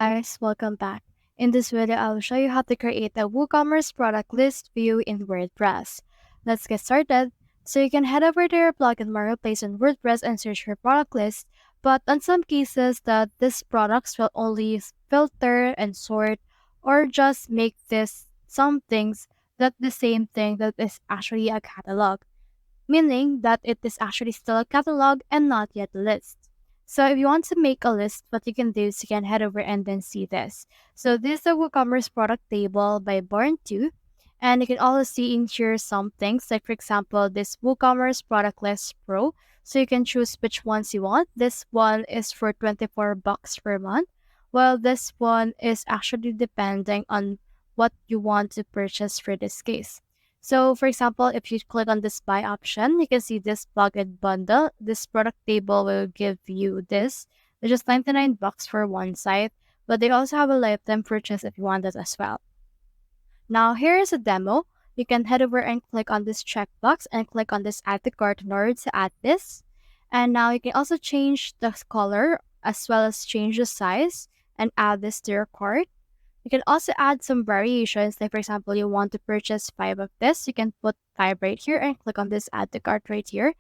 Guys, welcome back. In this video, I will show you how to create a WooCommerce product list view in WordPress. Let's get started. So you can head over to your plugin marketplace in WordPress and search for product list, but in some cases that these products will only filter and sort or just make this some things that the same thing that is actually a catalog, meaning that it is actually still a catalog and not yet a list. So if you want to make a list, what you can do is you can head over and then see this. So this is the WooCommerce product table by Born2. And you can also see in here some things like, for example, this WooCommerce product list pro. So you can choose which ones you want. This one is for 24 bucks per month, while this one is actually depending on what you want to purchase for this case. So for example, if you click on this buy option, you can see this plugin bundle. This product table will give you this. It's just 99 bucks for one site, but they also have a lifetime purchase if you want that as well. Now here is a demo. You can head over and click on this checkbox and click on this add to cart in order to add this. And now you can also change the color as well as change the size and add this to your cart. You can also add some variations. Like for example, you want to purchase 5 of this. You can put 5 right here and click on this add to cart right here.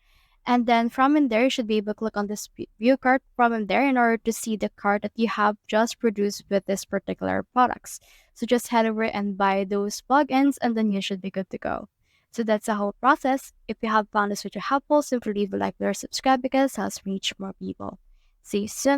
And then from in there, you should be able to click on this view cart from in there in order to see the cart that you have just produced with this particular products. So just head over and buy those plugins and then you should be good to go. So that's the whole process. If you have found this video helpful, simply leave a like or subscribe because it helps reach more people. See you soon.